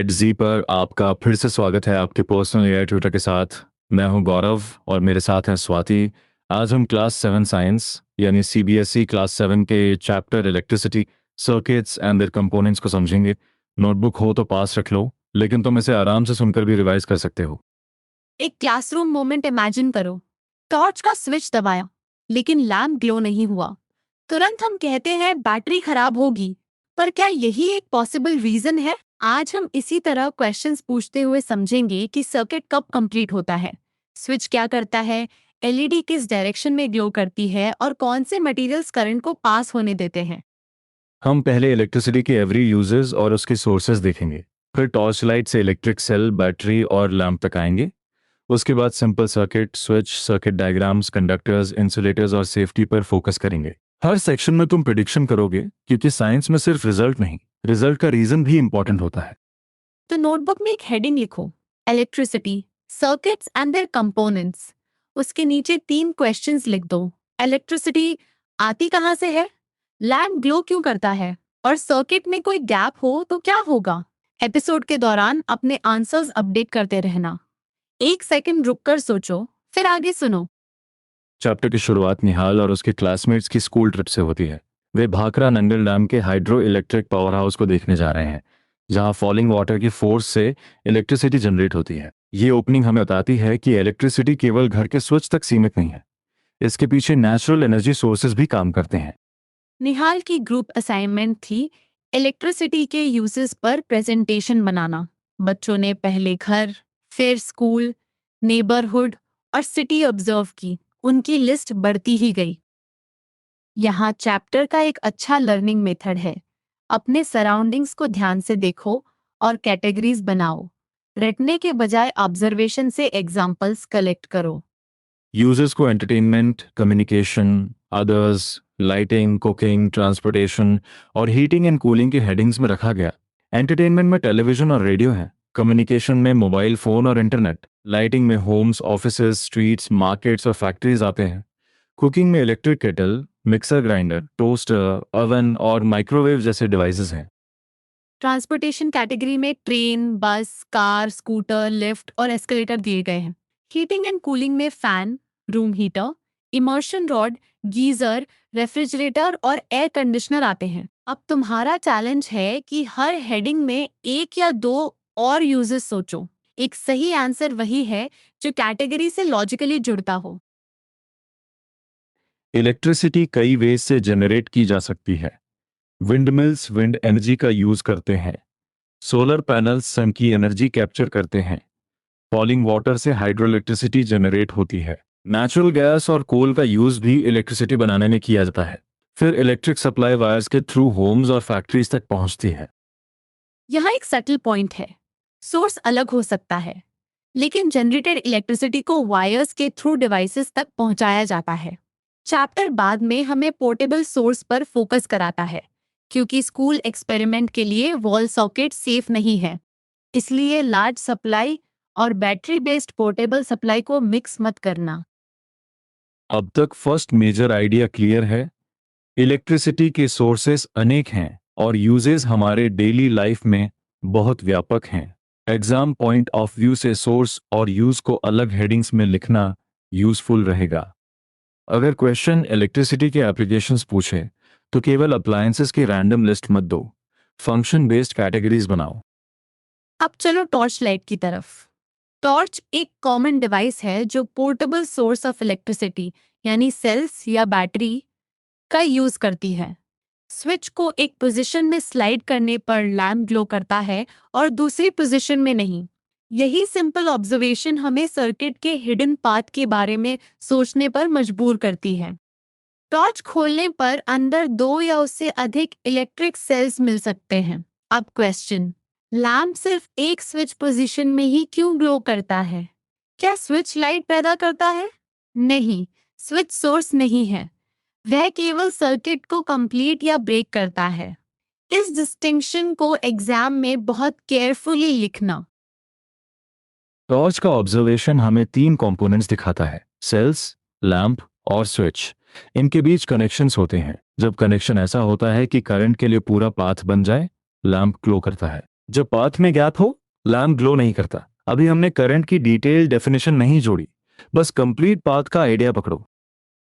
Let's जी पर आपका फिर से स्वागत है आपके पर्सनल एआई ट्यूटर के साथ। मैं हूं गौरव और मेरे साथ हैं स्वाति। आज हम क्लास 7 साइंस यानी सीबीएसई क्लास 7 के chapter electricity circuits and there components को समझेंगे। नोटबुक हो तो पास रख लो, लेकिन तुम इसे आराम से सुनकर भी रिवाइज कर सकते हो। एक क्लासरूम मोमेंट इमेजिन करो। टॉर्च का स्विच दबाया, लेकिन लैम्प ग्लो नहीं हुआ। तुरंत हम कहते हैं बैटरी खराब होगी। पर क्या यही एक पॉसिबल रीजन है? आज हम इसी तरह क्वेश्चंस पूछते हुए समझेंगे कि सर्किट कब कंप्लीट होता है, स्विच क्या करता है, एलईडी किस डायरेक्शन में ग्लो करती है और कौन से मटेरियल्स करंट को पास होने देते हैं। हम पहले इलेक्ट्रिसिटी के एवरी यूजेस और उसके सोर्सेज देखेंगे, फिर टॉर्च लाइट से इलेक्ट्रिक सेल, बैटरी और लैंप तक आएंगे। उसके बाद simple circuit, switch, circuit diagrams, conductors, insulators और सेफ्टी पर फोकस करेंगे। हर सेक्शन में तुम प्रिडिक्शन करोगे, क्योंकि साइंस में सिर्फ रिजल्ट नहीं, रिजल्ट का रीजन भी इंपॉर्टेंट होता है। तो नोटबुक में एक हेडिंग लिखो, electricity, circuits and there components. उसके नीचे 3 क्वेश्चंस लिख दो। इलेक्ट्रिसिटी आती कहाँ से है, लैम्प ग्लो क्यों करता है, और सर्किट में कोई गैप हो तो क्या होगा। एपिसोड के दौरान अपने आंसर्स अपडेट करते रहना। 1 सेकंड रुककर सोचो, फिर आगे सुनो। चैप्टर की शुरुआत निहाल और उसके क्लासमेट्स की स्कूल ट्रिप से होती है। वे भाखड़ा नंगल डैम के हाइड्रो इलेक्ट्रिक पावर हाउस को देखने जा रहे हैं, जहां फॉलिंग वाटर की फोर्स से इलेक्ट्रिसिटी जनरेट होती है। ये ओपनिंग हमें बताती है कि इलेक्ट्रिसिटी केवल घर के स्विच तक सीमित नहीं है, इसके पीछे नेचुरल एनर्जी सोर्सेज भी काम करते हैं। निहाल की ग्रुप असाइनमेंट थी इलेक्ट्रिसिटी के यूजेस पर प्रेजेंटेशन बनाना। बच्चों ने पहले घर, फिर स्कूल, नेबरहुड और सिटी ऑब्जर्व की। उनकी लिस्ट बढ़ती ही गई। यहाँ चैप्टर का एक अच्छा लर्निंग मेथड है। अपने सराउंडिंग्स को ध्यान से देखो और कैटेगरीज बनाओ। रटने के बजाय ऑब्जर्वेशन से एग्जाम्पल्स कलेक्ट करो। यूजर्स को entertainment, communication, others, lighting, cooking, transportation और हीटिंग एंड कूलिंग के हेडिंग्स में रखा गया। एंटरटेनमेंट में टेलीविजन और रेडियो है, कम्युनिकेशन में मोबाइल फोन और इंटरनेट, लाइटिंग में होम्स, ऑफिसेज, स्ट्रीट्स, मार्केट्स और फैक्ट्रीज आते हैं। कुकिंग में electric kettle, mixer grinder, toaster, oven और माइक्रोवेव जैसे डिवाइसेस हैं। ट्रांसपोर्टेशन कैटेगरी में ट्रेन, बस, कार, स्कूटर, लिफ्ट और एस्केलेटर दिए गए हैं। हीटिंग एंड कूलिंग में fan, room heater, immersion rod, geyser, refrigerator और एयर कंडीशनर आते हैं। अब तुम्हारा चैलेंज है कि हर हेडिंग में 1 या 2 और यूजेस सोचो। एक सही आंसर वही है जो कैटेगरी से लॉजिकली जुड़ता हो। इलेक्ट्रिसिटी कई वेज से जनरेट की जा सकती है। विंडमिल्स विंड एनर्जी का यूज करते हैं। सोलर पैनल्स सन की एनर्जी कैप्चर करते हैं। फॉलिंग वाटर से हाइड्रो इलेक्ट्रिसिटी जनरेट होती है। नेचुरल गैस और कोल का यूज भी इलेक्ट्रिसिटी बनाने में किया जाता है। फिर इलेक्ट्रिक सप्लाई वायर्स के थ्रू होम्स और फैक्ट्रीज तक पहुंचती है। यहाँ एक सटल पॉइंट है। सोर्स अलग हो सकता है, लेकिन जनरेटेड इलेक्ट्रिसिटी को वायर्स के थ्रू डिवाइसेस तक पहुंचाया जाता है। चैप्टर बाद में हमें पोर्टेबल सोर्स पर फोकस कराता है, क्योंकि स्कूल एक्सपेरिमेंट के लिए वॉल सॉकेट सेफ नहीं है। इसलिए लार्ज सप्लाई और बैटरी बेस्ड पोर्टेबल सप्लाई को मिक्स मत करना। अब तक फर्स्ट मेजर आइडिया क्लियर है। इलेक्ट्रिसिटी के सोर्सेस अनेक हैं और यूजेस हमारे डेली लाइफ में बहुत व्यापक हैं। एग्जाम पॉइंट ऑफ व्यू से सोर्स और यूज को अलग हेडिंग्स में लिखना यूजफुल रहेगा। अगर क्वेश्चन इलेक्ट्रिसिटी के एप्लीकेशंस पूछे तो केवल अप्लायंसेस की रैंडम लिस्ट मत दो, फंक्शन बेस्ड कैटेगरीज बनाओ। अब चलो टॉर्च लाइट की तरफ। टॉर्च एक कॉमन डिवाइस है जो पोर्टेबल सोर्स ऑफ इलेक्ट्रिसिटी यानी सेल्स या बैटरी का यूज करती है। स्विच को एक पोजीशन में स्लाइड करने पर लैम्प ग्लो करता है और दूसरी पोजीशन में नहीं। यही सिंपल ऑब्जर्वेशन हमें सर्किट के हिडन पाथ के बारे में सोचने पर मजबूर करती है। टॉर्च खोलने पर अंदर 2 या उससे अधिक इलेक्ट्रिक सेल्स मिल सकते हैं। अब क्वेश्चन, लैम्प सिर्फ एक स्विच पोजीशन में ही क्यों ग्लो करता है? क्या स्विच लाइट पैदा करता है? नहीं, स्विच सोर्स नहीं है। वह केवल सर्किट को कंप्लीट या ब्रेक करता है। इस डिस्टिंक्शन को एग्जाम में बहुत केयरफुली लिखना। टॉर्च का ऑब्जर्वेशन हमें 3 कंपोनेंट्स दिखाता है, सेल्स, लैंप और स्विच। इनके बीच कनेक्शंस होते हैं। जब कनेक्शन ऐसा होता है कि करंट के लिए पूरा पाथ बन जाए, लैंप ग्लो करता है। जब पाथ में गैप हो, लैम्प ग्लो नहीं करता। अभी हमने करंट की डिटेल डेफिनेशन नहीं जोड़ी, बस कंप्लीट पाथ का आइडिया पकड़ो।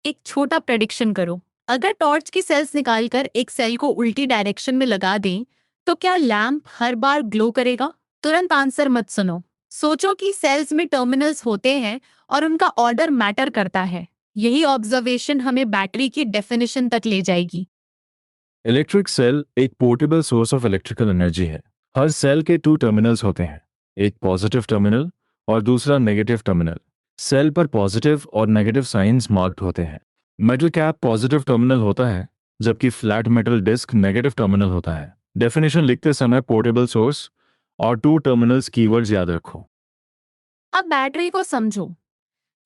एक छोटा प्रेडिक्शन करो। अगर टॉर्च की सेल्स निकालकर एक सेल को उल्टी डायरेक्शन में लगा दें, तो क्या लैंप हर बार ग्लो करेगा? तुरंत आंसर मत सुनो। सोचो कि सेल्स में टर्मिनल्स होते हैं और उनका ऑर्डर मैटर करता है। यही ऑब्जर्वेशन हमें बैटरी की डेफिनेशन तक ले जाएगी। इलेक्ट्रिक सेल एक portable source of electrical energy है। हर सेल के 2 टर्मिनल्स होते हैं, एक पॉजिटिव टर्मिनल और दूसरा नेगेटिव टर्मिनल। सेल पर पॉजिटिव और नेगेटिव साइंस मार्क्ड होते हैं। मेटल कैप पॉजिटिव टर्मिनल होता है, जबकि flat metal disc negative terminal होता है। डेफिनेशन लिखते समय पोर्टेबल सोर्स और 2 टर्मिनल्स कीवर्ड्स याद रखो। अब बैटरी को समझो।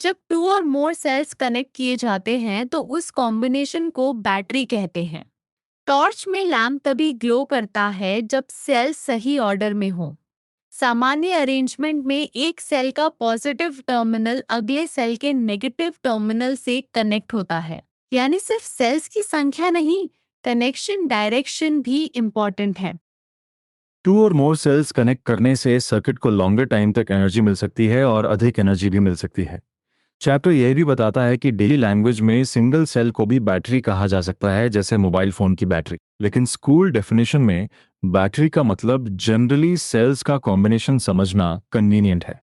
जब 2 और मोर सेल्स कनेक्ट किए जाते हैं तो उस कॉम्बिनेशन को बैटरी कहते हैं। टॉर्च में लैंप तभी ग्लो करता है जब सेल सही ऑर्डर में हो। सामान्य अरेंजमेंट में एक सेल का पॉजिटिव टर्मिनल अगले सेल के नेगेटिव टर्मिनल से कनेक्ट होता है। यानी सिर्फ सेल्स की संख्या नहीं, कनेक्शन डायरेक्शन भी इम्पोर्टेंट है। 2 और मोर सेल्स कनेक्ट करने से सर्किट को लॉन्गर टाइम तक एनर्जी मिल सकती है और अधिक एनर्जी भी मिल सकती है। चैप्टर यह भी बताता है कि डेली लैंग्वेज में सिंगल सेल को भी बैटरी कहा जा सकता है, जैसे मोबाइल फोन की बैटरी। लेकिन स्कूल डेफिनेशन में बैटरी का मतलब जनरली सेल्स का कॉम्बिनेशन समझना कन्वीनियंट है।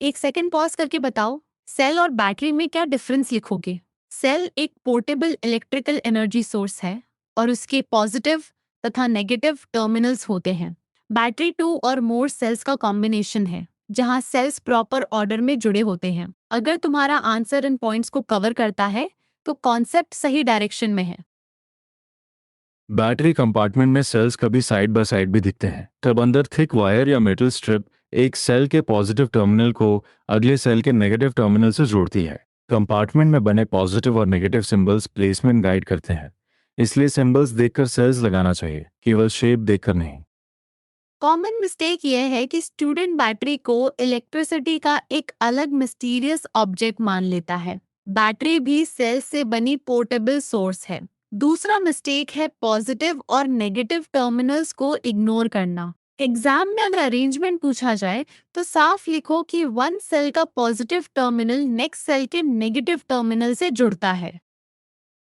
एक सेकंड पॉज करके बताओ, सेल और बैटरी में क्या डिफरेंस लिखोगे? सेल एक पोर्टेबल इलेक्ट्रिकल एनर्जी सोर्स है और उसके पॉजिटिव तथा नेगेटिव टर्मिनल्स होते हैं। बैटरी 2 और मोर सेल्स का कॉम्बिनेशन है, जहां सेल्स प्रॉपर ऑर्डर में जुड़े होते हैं। अगर तुम्हारा आंसर इन पॉइंट्स को कवर करता है तो कॉन्सेप्ट सही डायरेक्शन में है। बैटरी कंपार्टमेंट में सेल्स कभी साइड बाय साइड भी दिखते हैं। तब अंदर थिक वायर या मेटल स्ट्रिप एक सेल के पॉजिटिव टर्मिनल को अगले सेल के नेगेटिव टर्मिनल से जोड़ती है। कंपार्टमेंट में बने पॉजिटिव और नेगेटिव सिंबल्स प्लेसमेंट गाइड करते हैं, इसलिए सिंबल्स देखकर सेल्स लगाना चाहिए, केवल शेप देखकर नहीं। कॉमन मिस्टेक यह है कि स्टूडेंट बैटरी को इलेक्ट्रिसिटी का एक अलग मिस्टीरियस ऑब्जेक्ट मान लेता है। बैटरी भी सेल से बनी पोर्टेबल सोर्स है। दूसरा मिस्टेक है पॉजिटिव और नेगेटिव टर्मिनल्स को इग्नोर करना। एग्जाम में अगर अरेंजमेंट पूछा जाए तो साफ लिखो कि वन सेल का पॉजिटिव टर्मिनल नेक्स्ट सेल के नेगेटिव टर्मिनल से जुड़ता है।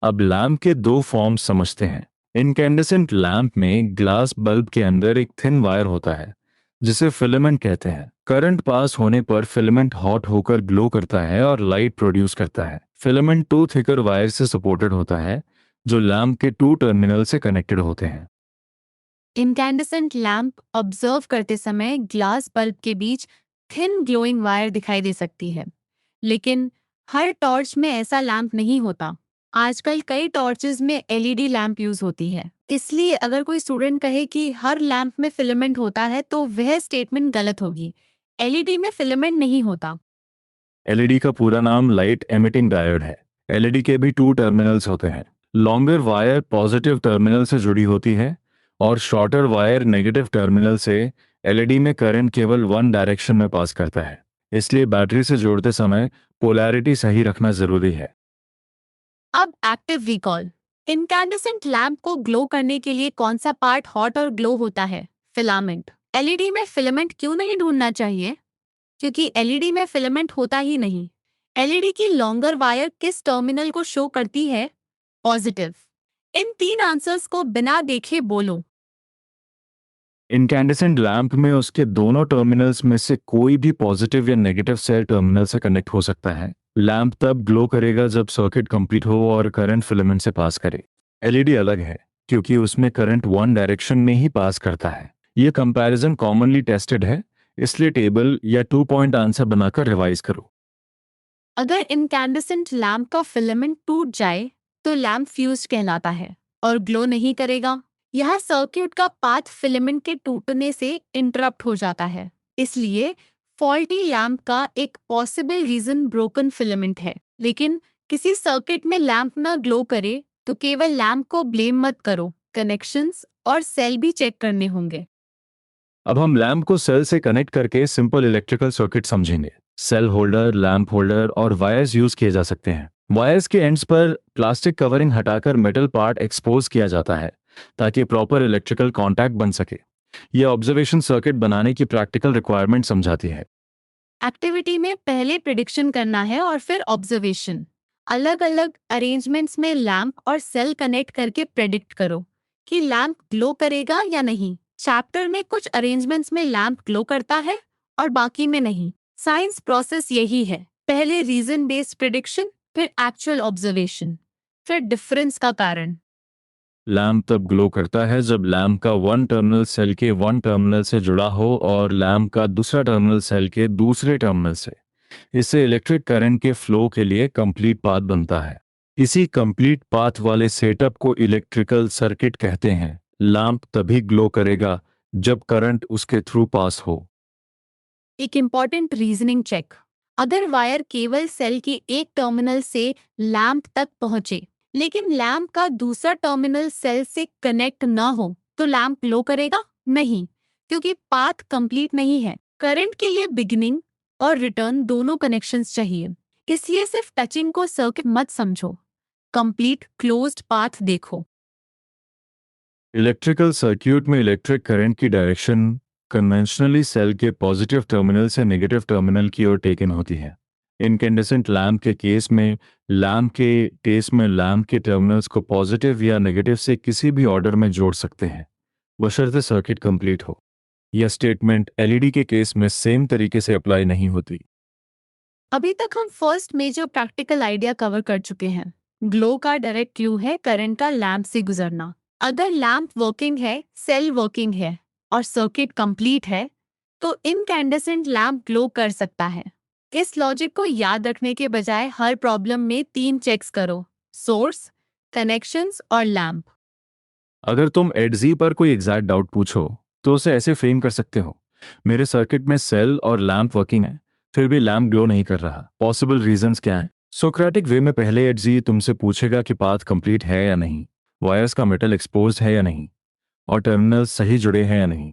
अब लैंप के 2 फॉर्म्स समझते हैं। इनकैंडेसेंट लैंप में ग्लास बल्ब के अंदर एक थिन वायर होता है, जिसे फिलामेंट कहते हैं। करंट पास होने पर फिलामेंट हॉट होकर ग्लो करता है और लाइट प्रोड्यूस करता है। फिलामेंट 2 थिकर वायर से सपोर्टेड होता है, जो लैंप के 2 टर्मिनल से कनेक्टेड होते हैं। इनकैंडेसेंट लैंप ऑब्जर्व करते समय ग्लास बल्ब के बीच थिन ग्लोइंग वायर दिखाई दे सकती है, लेकिन हर टॉर्च में ऐसा लैंप नहीं होता। आजकल कई टॉर्चेस में एलईडी लैंप यूज होती है। इसलिए अगर कोई स्टूडेंट कहे कि हर लैंप में फिलामेंट होता है तो वह स्टेटमेंट गलत होगी। एलईडी में फिलामेंट नहीं होता। एलईडी का पूरा नाम लाइट एमिटिंग डायोड है। एलईडी के भी 2 टर्मिनल्स होते हैं। लॉन्गर वायर पॉजिटिव टर्मिनल से जुड़ी होती है और शॉर्टर वायर नेगेटिव टर्मिनल से। एलईडी में करंट केवल 1 डायरेक्शन में पास करता है, इसलिए बैटरी से जोड़ते समय पोलैरिटी सही रखना जरूरी है। अब एक्टिव रिकॉल। इनकैंडेसेंट लैंप को ग्लो करने के लिए कौन सा पार्ट हॉट और ग्लो होता है? फिलामेंट। एलईडी में फिलामेंट क्यों नहीं ढूंढना चाहिए? क्योंकि एलईडी में फिलामेंट होता ही नहीं। एलईडी की लॉन्गर वायर किस टर्मिनल को शो करती है? पॉजिटिव। इन 3 आंसर्स को बिना देखे बोलो। इनकैंडेसेंट लैंप में उसके दोनों टर्मिनल्स में से कोई भी पॉजिटिव या नेगेटिव सेल टर्मिनल से कनेक्ट हो सकता है। लैंप तब ग्लो करेगा जब सर्किट कंप्लीट हो और करंट फिलामेंट से पास करे। एलईडी अलग है, क्योंकि उसमें करंट 1 डायरेक्शन में ही पास करता है। यह कंपैरिजन कॉमनली टेस्टेड है, इसलिए टेबल या 2 पॉइंट आंसर बनाकर रिवाइज करो। अगर इनकैंडेसेंट लैंप का फिलामेंट टूट जाए तो लैंप फ्यूज कहलाता है और ग्लो नहीं करेगा। यह सर्किट का पाथ फिलामेंट के टूटने से इंटरप्ट हो जाता है। इसलिए फॉल्टी लैंप का एक पॉसिबल रीजन ब्रोकन फिलामेंट है। लेकिन किसी सर्किट में लैंप ना ग्लो करे तो केवल लैंप को ब्लेम मत करो, कनेक्शंस और सेल भी चेक करने होंगे। अब हम लैंप को सेल से कनेक्ट करके सिंपल इलेक्ट्रिकल सर्किट समझेंगे। सेल होल्डर, लैंप होल्डर और वायर्स यूज किए जा सकते हैं। वायर्स के एंड्स पर प्लास्टिक कवरिंग हटाकर मेटल पार्ट एक्सपोज किया जाता है, ताकि प्रॉपर इलेक्ट्रिकल कांटेक्ट बन सके। यह ऑब्जर्वेशन सर्किट बनाने की प्रैक्टिकल रिक्वायरमेंट समझाती है। एक्टिविटी में पहले प्रिडिक्शन करना है और फिर ऑब्जर्वेशन। अलग अलग अरेंजमेंट्स में लैंप और सेल कनेक्ट करके प्रेडिक्ट करो कि लैंप ग्लो करेगा या नहीं। चैप्टर में कुछ अरेंजमेंट्स में लैंप ग्लो करता है और बाकी में नहीं। साइंस प्रोसेस यही है, पहले रीजन बेस्ड प्रिडिक्शन, फिर एक्चुअल ऑब्जर्वेशन, फिर डिफरेंस का कारण। लैम्प तब ग्लो करता है जब लैम्प का वन टर्मिनल सेल के वन टर्मिनल से जुड़ा हो और लैम्प का दूसरा टर्मिनल सेल के दूसरे टर्मिनल से। इससे इलेक्ट्रिक करंट के फ्लो के लिए कंप्लीट पाथ बनता है। इसी कंप्लीट पाथ वाले सेटअप को इलेक्ट्रिकल सर्किट कहते हैं। लैम्प तभी ग्लो करेगा जब करंट उसके थ्रू पास हो। एक इम्पॉर्टेंट रीजनिंग चेक। अगर वायर केवल सेल के एक टर्मिनल से लैंप तक पहुंचे लेकिन लैंप का दूसरा टर्मिनल सेल से कनेक्ट ना हो तो लैंप ग्लो करेगा नहीं, क्योंकि पाथ कंप्लीट नहीं है। करंट के लिए बिगिनिंग और रिटर्न दोनों कनेक्शंस चाहिए, इसलिए सिर्फ टचिंग को सर्किट मत समझो, कंप्लीट क्लोज्ड पाथ देखो। इलेक्ट्रिकल सर्किट में इलेक्ट्रिक करंट की डायरेक्शन कन्वेंशनली सेल के पॉजिटिव टर्मिनल से नेगेटिव टर्मिनल की ओर टेकन होती है। इनकेंडेसेंट लैम्प के केस में लैम्प के टर्मिनल्स को पॉजिटिव या नेगेटिव से किसी भी ऑर्डर में जोड़ सकते हैं, बशर्ते सर्किट कंप्लीट हो। यह स्टेटमेंट एलईडी के केस में सेम तरीके से अप्लाई नहीं होती। अभी तक हम first major practical idea cover कर चुके हैं। ग्लो का डायरेक्ट क्लू है करंट का लैंप से गुजरना। अगर लैंप वर्किंग है, सेल वर्किंग है और सर्किट कंप्लीट है तो इनकैंडेसेंट लैंप ग्लो कर सकता है। इस लॉजिक को याद रखने के बजाय हर प्रॉब्लम में 3 चेक्स करो: सोर्स, कनेक्शंस और लैंप। अगर तुम एडजी पर कोई एग्जैक्ट डाउट पूछो तो उसे ऐसे फ्रेम कर सकते हो: मेरे सर्किट में सेल और लैम्प वर्किंग है, फिर भी लैम्प ग्लो नहीं कर रहा। पॉसिबल रीजंस क्या हैं? सोक्रेटिक वे में पहले एडजी तुमसे पूछेगा कि पाथ कंप्लीट है या नहीं, वायर्स का मेटल एक्सपोज्ड है या नहीं, और टर्मिनल्स सही जुड़े हैं या नहीं।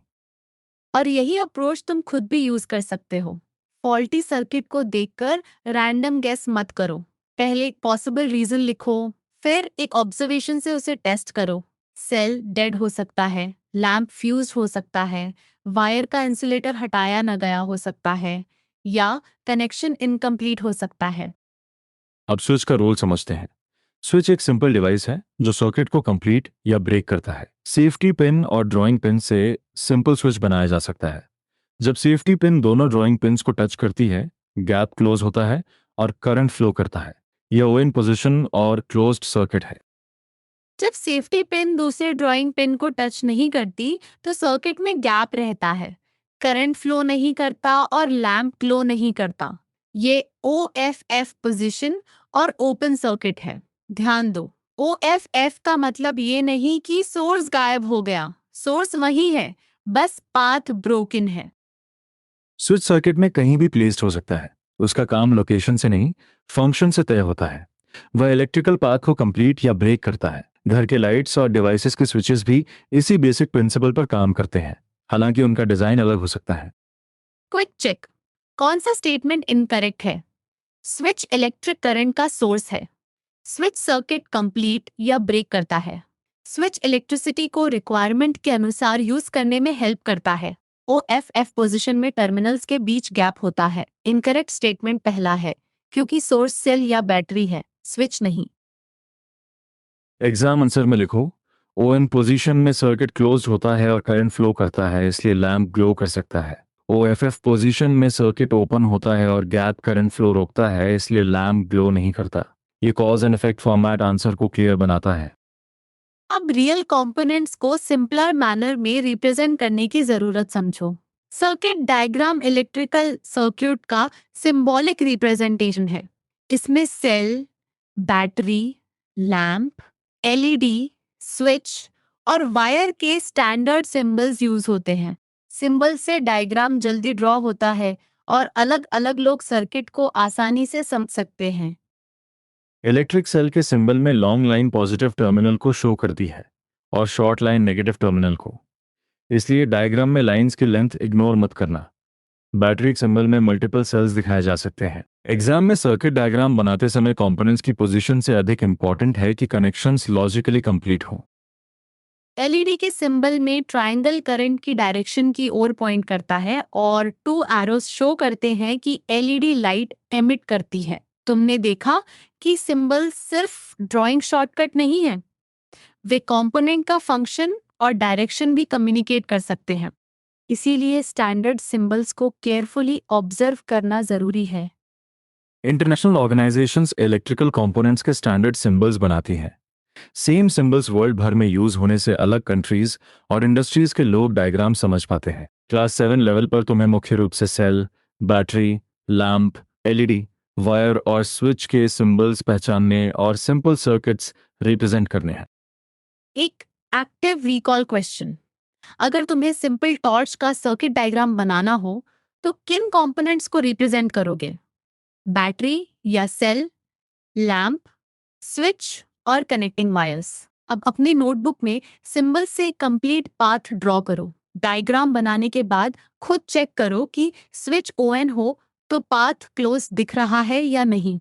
और यही अप्रोच तुम खुद भी यूज कर सकते हो। फॉल्टी सर्किट को देखकर रैंडम गेस मत करो। पहले एक पॉसिबल रीजन लिखो, फिर एक ऑब्जर्वेशन से उसे टेस्ट करो। सेल डेड हो सकता है, लैंप फ्यूज हो सकता है, वायर का इंसुलेटर हटाया न गया हो सकता है, या कनेक्शन इनकम्प्लीट हो सकता है। अब स्विच का रोल समझते हैं। स्विच एक सिंपल डिवाइस है जो सर्किट को कंप्लीट या ब्रेक करता है। सेफ्टी पिन और ड्राइंग पिन से सिंपल स्विच बनाया जा सकता है। जब सेफ्टी पिन दोनों ड्राइंग पिन्स को टच करती है, गैप क्लोज होता है और करंट फ्लो करता है। यह ओन पोजीशन और क्लोज्ड सर्किट है। जब सेफ्टी पिन दूसरे ड्राइंग पिन को टच नहीं करती तो सर्किट में गैप रहता है, करंट फ्लो नहीं करता और लैंप ग्लो नहीं करता। ये OFF पोजीशन और ओपन सर्किट है। ध्यान दो, OFF का मतलब ये नहीं कि सोर्स गायब हो गया, सोर्स वही है, बस पाथ ब्रोकन है। स्विच सर्किट में कहीं भी प्लेस्ड हो सकता है। उसका काम लोकेशन से नहीं, फंक्शन से तय होता है। वह इलेक्ट्रिकल पाथ को कंप्लीट या ब्रेक करता है। घर के लाइट्स और डिवाइसेस के स्विचेस भी इसी बेसिक प्रिंसिपल पर काम करते हैं, हालांकि उनका डिजाइन अलग हो सकता है। क्विक चेक, कौन सा स्टेटमेंट इनकरेक्ट है? स्विच इलेक्ट्रिक करंट का सोर्स है। स्विच सर्किट कंप्लीट या ब्रेक करता है। स्विच इलेक्ट्रिसिटी को रिक्वायरमेंट के अनुसार यूज करने में हेल्प करता है। OFF पोजीशन में टर्मिनल्स के बीच गैप होता है। इनकरेक्ट स्टेटमेंट पहला है, क्योंकि सोर्स सेल या बैटरी है, स्विच नहीं। एग्जाम आंसर में लिखो: ओएन पोजीशन में सर्किट क्लोज होता है और करंट फ्लो करता है, इसलिए लैंप ग्लो कर सकता है। OFF पोजीशन में सर्किट ओपन होता है और गैप करंट फ्लो रोकता है, इसलिए लैंप ग्लो नहीं करता। ये cause and effect format answer को क्लियर बनाता है। अब रियल कंपोनेंट्स को सिंपलर मैनर में रिप्रेजेंट करने की जरूरत समझो। सर्किट डायग्राम इलेक्ट्रिकल सर्किट का सिंबॉलिक रिप्रेजेंटेशन है। इसमें cell, battery, lamp, LED, switch और वायर के स्टैंडर्ड सिंबल्स यूज होते हैं। सिंबल से डायग्राम जल्दी ड्रॉ होता है और अलग अलग लोग सर्किट को आसानी से समझ सकते हैं। इलेक्ट्रिक सेल के सिंबल में लॉन्ग लाइन पॉजिटिव टर्मिनल को शो करती है और शॉर्ट लाइन नेगेटिव टर्मिनल को, इसलिए डायग्राम में लाइंस की लेंथ इग्नोर मत करना। बैटरी सिंबल में मल्टीपल सेल्स दिखाए जा सकते हैं। एग्जाम में सर्किट डायग्राम बनाते समय कंपोनेंट्स की पोजीशन से अधिक इंपॉर्टेंट है कि कनेक्शंस लॉजिकली कंप्लीट हो। एलईडी के सिंबल में ट्रायंगल करंट की डायरेक्शन की ओर पॉइंट करता है और 2 एरोस शो करते हैं कि एलईडी लाइट एमिट करती है। तुमने देखा कि सिंबल सिर्फ ड्राइंग शॉर्टकट नहीं है, वे कंपोनेंट का फंक्शन और डायरेक्शन भी कम्युनिकेट कर सकते हैं। इसीलिए स्टैंडर्ड सिंबल्स को केयरफुली ऑब्जर्व करना जरूरी है। इंटरनेशनल ऑर्गेनाइजेशंस इलेक्ट्रिकल कंपोनेंट्स के स्टैंडर्ड सिंबल्स बनाती हैं। सेम सिंबल्स वर्ल्ड भर में यूज होने से अलग कंट्रीज और इंडस्ट्रीज के लोग डायग्राम समझ पाते हैं। क्लास 7 लेवल पर तुम्हें मुख्य रूप से cell, battery, lamp, LED, wire और स्विच के सिंबल्स पहचानने और सिंपल सर्किट्स रिप्रेजेंट करने हैं। एक एक्टिव रिकॉल क्वेश्चन, अगर तुम्हें सिंपल टॉर्च का सर्किट डायग्राम बनाना हो तो किन कंपोनेंट्स को रिप्रेजेंट करोगे? बैटरी या सेल, लैंप, स्विच और कनेक्टिंग वायर्स। अब अपनी नोटबुक में सिंबल से कंप्लीट पाथ ड्रॉ करो। डायग्राम बनाने के बाद खुद चेक करो कि स्विच ऑन हो तो पाथ क्लोज दिख रहा है या नहीं।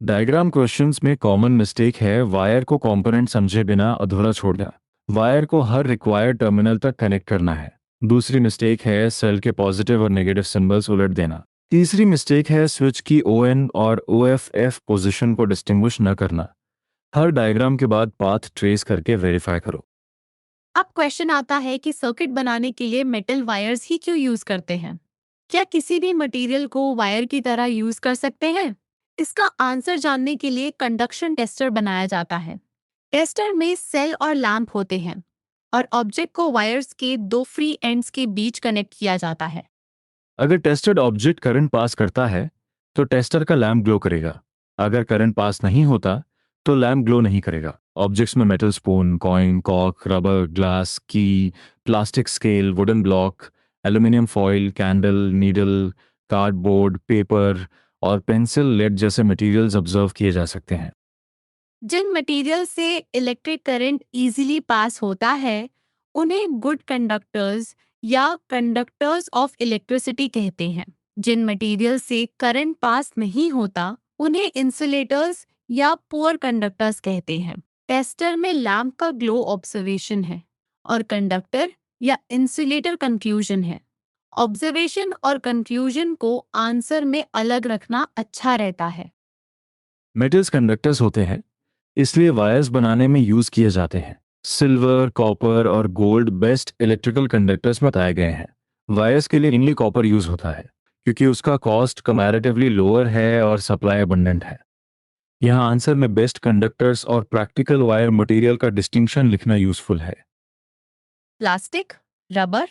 डायग्राम क्वेश्चंस में कॉमन मिस्टेक है वायर को कंपोनेंट समझे बिना अधूरा छोड़ना। वायर को हर रिक्वायर्ड टर्मिनल तक कनेक्ट करना है। दूसरी मिस्टेक है सेल के पॉजिटिव और नेगेटिव सिंबल्स उलट देना। तीसरी मिस्टेक है स्विच की ON और OFF पोजीशन को डिस्टिंग्विश न करना। हर डायग्राम के बाद पाथ ट्रेस करके वेरीफाई करो। अब क्वेश्चन आता है कि सर्किट बनाने के लिए मेटल वायर्स ही क्यों यूज करते हैं? क्या किसी भी मटेरियल को वायर की तरह यूज कर सकते हैं? इसका आंसर जानने के लिए कंडक्शन टेस्टर बनाया जाता है। टेस्टर में सेल और लैंप होते हैं और ऑब्जेक्ट को वायर्स के 2 फ्री एंड्स के बीच कनेक्ट किया जाता है। अगर टेस्टेड ऑब्जेक्ट करंट पास करता है तो टेस्टर का लैम्प ग्लो करेगा। अगर करंट पास नहीं होता तो लैम्प ग्लो नहीं करेगा। ऑब्जेक्ट्स में metal spoon, coin, cork, rubber, glass, key, plastic scale, wooden block, aluminium foil, candle, needle, cardboard, paper और पेंसिल लेड जैसे मटेरियल्स ऑब्जर्व किए जा सकते हैं। जिन मटेरियल से इलेक्ट्रिक करंट इजीली पास होता है उन्हें गुड कंडक्टर्स या कंडक्टर्स ऑफ इलेक्ट्रिसिटी कहते हैं। जिन मटेरियल से करंट पास नहीं होता उन्हें इंसुलेटर्स या पुअर कंडक्टर्स कहते हैं। टेस्टर में लैंप का ग्लो ऑब्जर्वेशन है और कंडक्टर या इंसुलेटर कंफ्यूजन है। ऑब्जर्वेशन और कंफ्यूजन को आंसर में अलग रखना अच्छा रहता है। मेटल्स कंडक्टर्स होते हैं, इसलिए वायर्स बनाने में यूज किए जाते हैं। सिल्वर, कॉपर और गोल्ड बेस्ट इलेक्ट्रिकल कंडक्टर्स बताए गए हैं। वायर्स के लिए इनली कॉपर यूज होता है क्योंकि उसका कॉस्ट कंपैरेटिवली लोअर है और सप्लाई अबंडेंट है। यहाँ आंसर में बेस्ट कंडक्टर्स और प्रैक्टिकल वायर मटेरियल का डिस्टिंक्शन लिखना यूजफुल है। प्लास्टिक, रबर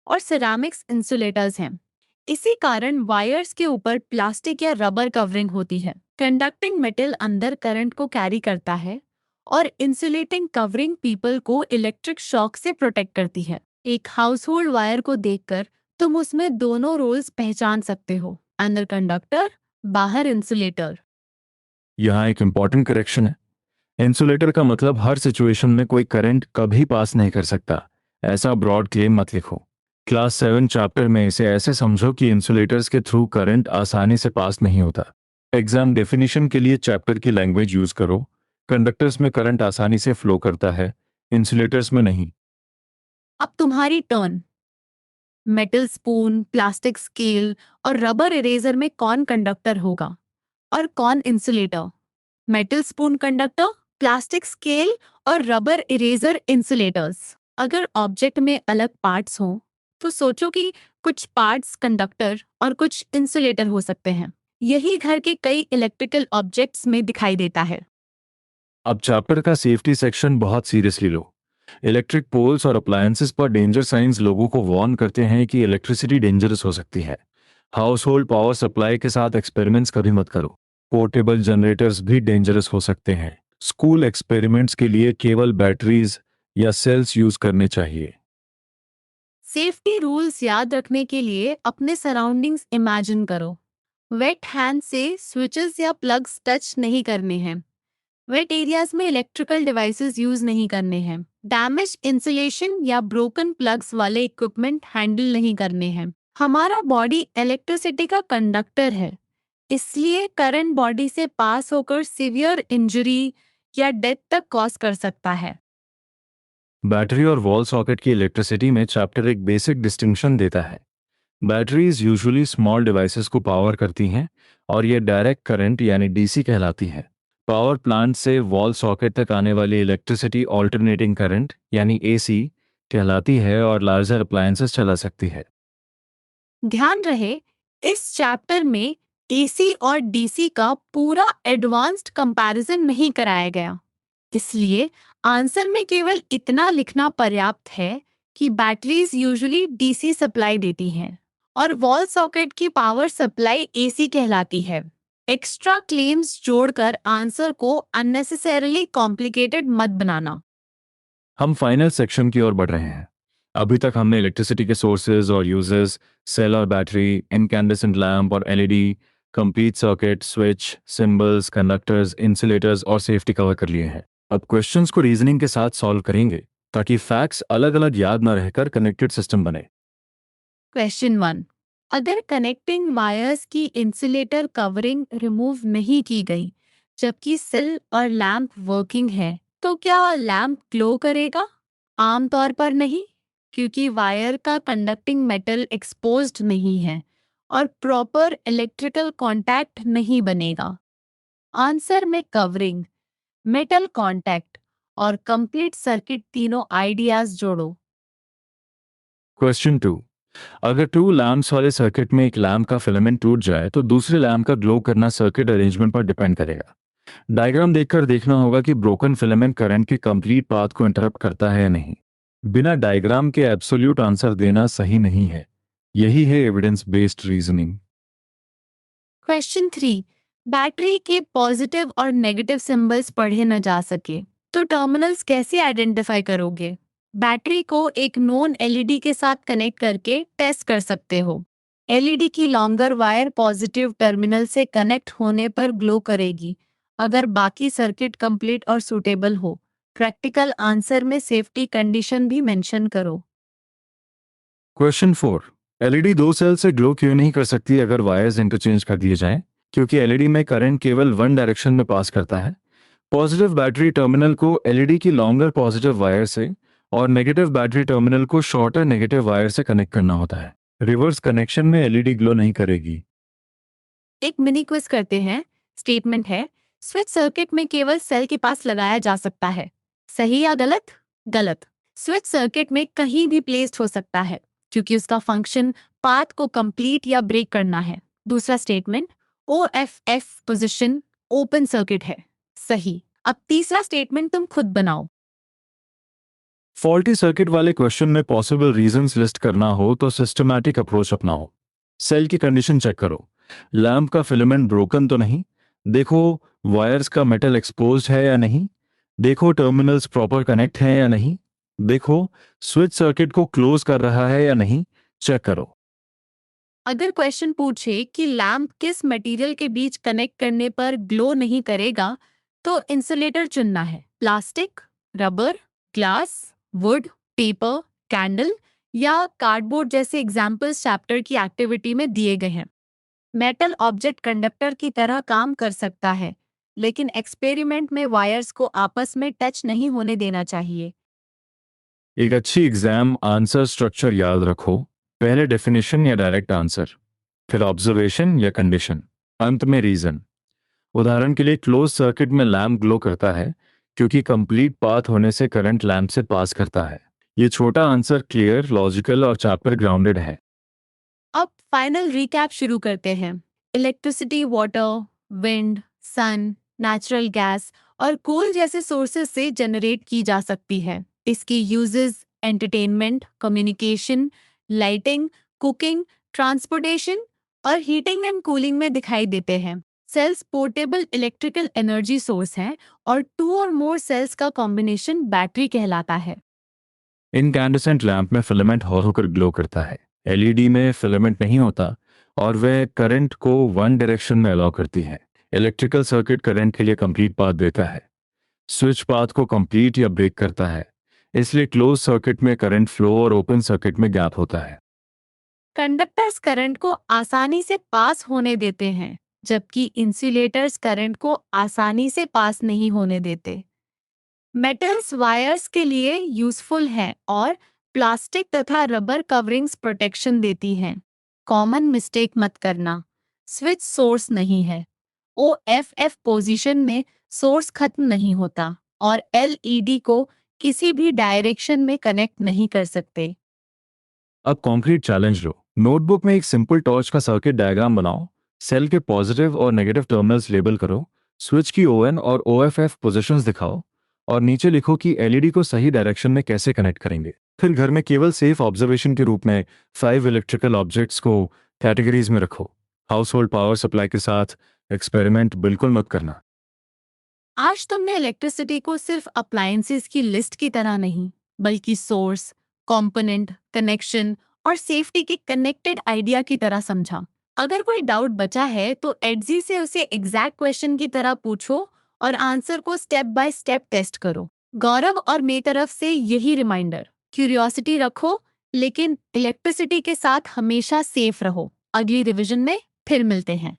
और सिरामिक्स इंसुलेटर्स हैं। इसी कारण वायर्स के ऊपर प्लास्टिक या रबर कवरिंग होती है। कंडक्टिंग मेटल अंदर करंट को कैरी करता है और इंसुलेटिंग कवरिंग पीपल को इलेक्ट्रिक शॉक से प्रोटेक्ट करती है। एक हाउस होल्ड वायर को देखकर तुम उसमें दोनों रोल्स पहचान सकते हो, अंदर कंडक्टर, बाहर इंसुलेटर। यहाँ एक इंपॉर्टेंट करेक्शन है। इंसुलेटर का मतलब हर सिचुएशन में कोई करंट कभी पास नहीं कर सकता, ऐसा ब्रॉड क्लेम मत लिखो। क्लास 7 चैप्टर में इसे ऐसे समझो कि इंसुलेटर्स के थ्रू करंट आसानी से पास नहीं होता। एग्जाम डेफिनेशन के लिए चैप्टर की लैंग्वेज यूज करो। कंडक्टर्स में करंट आसानी से फ्लो करता है, इंसुलेटर्स में नहीं। अब तुम्हारी turn. Metal spoon, plastic scale और रबर इरेजर में कौन कंडक्टर होगा और कौन insulator? Metal spoon conductor, plastic scale और रबर इरेजर इंसुलेटर्स। अगर ऑब्जेक्ट में अलग पार्ट्स हों तो सोचो कि कुछ पार्ट्स कंडक्टर और कुछ इंसुलेटर हो सकते हैं। यही घर के कई इलेक्ट्रिकल ऑब्जेक्ट्स में दिखाई देता है। अब चैप्टर का सेफ्टी सेक्शन बहुत सीरियसली लो। इलेक्ट्रिक पोल्स और अप्लायंसेस पर डेंजर साइंस लोगों को वार्न करते हैं कि इलेक्ट्रिसिटी डेंजरस हो सकती है। हाउस होल्ड पावर सप्लाई के साथ एक्सपेरिमेंट्स कभी मत करो। पोर्टेबल जनरेटर्स भी डेंजरस हो सकते हैं। स्कूल एक्सपेरिमेंट्स के लिए केवल बैटरीज या सेल्स यूज करने चाहिए। सेफ्टी रूल्स याद रखने के लिए अपने सराउंडिंग्स इमेजिन करो। वेट हैंड से स्विचेस या प्लग्स टच नहीं करने हैं। वेट एरियाज में इलेक्ट्रिकल डिवाइसेस यूज नहीं करने हैं। डैमेज इंसुलेशन या ब्रोकन प्लग्स वाले इक्विपमेंट हैंडल नहीं करने हैं। हमारा बॉडी इलेक्ट्रिसिटी का कंडक्टर है, इसलिए करंट बॉडी से पास होकर सीवियर इंजरी या डेथ तक कॉज कर सकता है। बैटरी और वॉल सॉकेट की इलेक्ट्रिसिटी में चैप्टर एक बेसिक डिस्टिंक्शन देता है। बैटरीज यूजुअली स्मॉल डिवाइसेस को पावर करती हैं और ये डायरेक्ट करंट यानी डीसी कहलाती है। पावर प्लांट से वॉल सॉकेट तक आने वाली इलेक्ट्रिसिटी ऑल्टरनेटिंग करंट यानी एसी कहलाती है और लार्जर अप्लायंसेस चला सकती है। ध्यान रहे, इस चैप्टर में एसी और डीसी का पूरा एडवांस्ड कंपैरिजन नहीं कराया गया, इसलिए आंसर में केवल इतना लिखना पर्याप्त है कि बैटरीज यूजुअली डीसी सप्लाई देती हैं और वॉल सॉकेट की पावर सप्लाई एसी कहलाती है। एक्स्ट्रा क्लेम्स जोड़कर आंसर को अननेसेसरीली कॉम्प्लिकेटेड मत बनाना। हम फाइनल सेक्शन की ओर बढ़ रहे हैं। अभी तक हमने इलेक्ट्रिसिटी के सोर्सेज और यूजेस, सेल और बैटरी, इनकैंडेसेंट लैम्प और LED, complete circuit, switch, symbols, conductors, insulators और सेफ्टी कवर कर लिए हैं। अब क्वेश्चंस को रीजनिंग के साथ सॉल्व करेंगे ताकि फैक्ट्स अलग अलग याद न रहकर कनेक्टेड सिस्टम बने। क्वेश्चन 1, अगर कनेक्टिंग वायर्स की इंसुलेटर कवरिंग रिमूव नहीं की गई जबकि सेल और लैंप वर्किंग है, तो क्या लैंप ग्लो करेगा? आमतौर पर नहीं, क्योंकि वायर का कंडक्टिंग मेटल एक्सपोज्ड नहीं है और प्रॉपर इलेक्ट्रिकल कांटेक्ट नहीं बनेगा। आंसर में कवरिंग, मेटल कांटेक्ट और कंप्लीट सर्किट तीनों आइडियाज जोड़ो। क्वेश्चन 2, अगर टू लैम्प्स वाले सर्किट में एक लैम्प का फिलामेंट टूट जाए तो दूसरे लैम्प का ग्लो करना सर्किट अरेंजमेंट पर डिपेंड करेगा। डायग्राम देखकर देखना होगा कि ब्रोकन फिलामेंट करंट के कंप्लीट पाथ को इंटरप्ट करता है या नहीं। बिना डायग्राम के एब्सोल्यूट आंसर देना सही नहीं है। यही है evidence based reasoning. Question 3, battery के पॉजिटिव और नेगेटिव सिंबल्स पढ़े न जा सके तो टर्मिनल्स कैसे आइडेंटिफाई करोगे? बैटरी को एक नोन एलईडी के साथ कनेक्ट करके टेस्ट कर सकते हो। एलईडी की लॉन्गर वायर पॉजिटिव टर्मिनल से कनेक्ट होने पर ग्लो करेगी अगर बाकी सर्किट कंप्लीट और सूटेबल हो। प्रैक्टिकल आंसर में सेफ्टी कंडीशन भी मेंशन करो। क्वेश्चन 4, एलईडी दो सेल से ग्लो क्यों नहीं कर सकती अगर वायर्स इंटरचेंज कर दिए जाएं? क्योंकि एलईडी में करंट केवल वन डायरेक्शन में पास करता है। पॉजिटिव बैटरी टर्मिनल को एलईडी की लॉन्गर पॉजिटिव वायर से और नेगेटिव बैटरी टर्मिनल को शॉर्टर नेगेटिव वायर से कनेक्ट करना होता है। रिवर्स कनेक्शन में एलईडी ग्लो नहीं करेगी। एक मिनी क्विज करते हैं। स्टेटमेंट है, स्विच सर्किट में केवल सेल के पास लगाया जा सकता है। सही या गलत? गलत। स्विच सर्किट में कहीं भी प्लेस्ड हो सकता है क्योंकि उसका फंक्शन पाथ को कंप्लीट या ब्रेक करना है। दूसरा statement, OFF position open circuit है। सही। अब तीसरा स्टेटमेंट तुम खुद बनाओ। फॉल्टी सर्किट वाले क्वेश्चन में पॉसिबल रीजंस लिस्ट करना हो तो सिस्टमैटिक अप्रोच अपनाओ। सेल की कंडीशन चेक करो। लैंप का फिलामेंट ब्रोकन तो नहीं। देखो वायर्स का मेटल एक्सपोज्ड है या नहीं। देखो टर्मिनल्स प्रॉपर कनेक्ट हैं या नहीं। देखो स्विच सर्किट को क्लोज कर रहा है या नहीं। चेक करो। अगर क्वेश्चन पूछे कि लैंप किस मटेरियल के बीच कनेक्ट करने पर ग्लो नहीं करेगा, तो इंसुलेटर चुनना है। Plastic, rubber, glass, would, paper, candle या कार्डबोर्ड जैसे एग्जाम्पल्स चैप्टर की एक्टिविटी में दिए गए हैं। मेटल ऑब्जेक्ट कंडक्टर की तरह काम कर सकता है, लेकिन एक्सपेरिमेंट में वायर्स को आपस में टच नहीं होने देना चाहिए। एक अच्छी एग्जाम आंसर स्ट्रक्चर याद रखो। पहले डेफिनेशन या डायरेक्ट आंसर, फिर ऑब्जर्वेशन या कंडीशन, अंत में रीजन। उदाहरण के लिए क्लोज सर्किट में लैम्प ग्लो करता है क्योंकि कंप्लीट पाथ होने से करंट लैम्प से पास करता है। ये छोटा आंसर क्लियर, लॉजिकल और चैप्टर ग्राउंडेड है। अब फाइनल रिकैप शुरू करते हैं। इलेक्ट्रिसिटी वाटर, विंड, सन, नेचुरल गैस और कोल जैसे सोर्सेज से जनरेट की जा सकती है। इसकी uses entertainment, communication, lighting, cooking, transportation और हीटिंग एंड कूलिंग में दिखाई देते हैं। Cells portable electrical energy source हैं और टू और मोर सेल्स का कॉम्बिनेशन बैटरी कहलाता है। इनकैंडेसेंट लैंप में फिलामेंट हॉल होकर ग्लो करता है। एलईडी में फिलामेंट नहीं होता और वह करंट को वन डायरेक्शन में अलाउ करती है। इलेक्ट्रिकल सर्किट करंट के लिए कंप्लीट पाथ देता है। स्विच पाथ को कंप्लीट या ब्रेक करता है। इसलिए क्लोज सर्किट में करंट फ्लो और ओपन सर्किट में गैप होता है। कंडक्टर्स करंट को आसानी से पास होने देते हैं, जबकि इंसुलेटर्स करंट को आसानी से पास नहीं होने देते। मेटल्स वायर्स के लिए यूजफुल है और प्लास्टिक तथा रबर कवरिंग्स प्रोटेक्शन देती हैं। कॉमन मिस्टेक मत करना, स्विच सोर्स नहीं है। OFF पोजीशन में सोर्स खत्म नहीं होता और LED को किसी भी डायरेक्शन में कनेक्ट नहीं कर सकते। अब कॉन्क्रीट चैलेंज लो। नोटबुक में एक सिंपल टॉर्च का सर्किट डायग्राम बनाओ। सेल के पॉजिटिव और नेगेटिव टर्मिनल्स लेबल करो। स्विच की ON और OFF पोजीशंस दिखाओ और नीचे लिखो कि LED को सही डायरेक्शन में कैसे कनेक्ट करेंगे। फिर घर में केवल सेफ ऑब्जर्वेशन के रूप में 5 इलेक्ट्रिकल ऑब्जेक्ट्स को कैटेगरीज में रखो। हाउस होल्ड पावर सप्लाई के साथ एक्सपेरिमेंट बिल्कुल मत करना। आज तुमने इलेक्ट्रिसिटी को सिर्फ अप्लायंसेस की लिस्ट की तरह नहीं, बल्कि सोर्स, कंपोनेंट, कनेक्शन और सेफ्टी के कनेक्टेड आइडिया की तरह समझा। अगर कोई डाउट बचा है तो एडजी से उसे एग्जैक्ट क्वेश्चन की तरह पूछो और आंसर को स्टेप बाय स्टेप टेस्ट करो। गौरव और मेरी तरफ से यही रिमाइंडर, क्यूरियोसिटी रखो लेकिन इलेक्ट्रिसिटी के साथ हमेशा सेफ रहो। अगली रिवीजन में फिर मिलते हैं।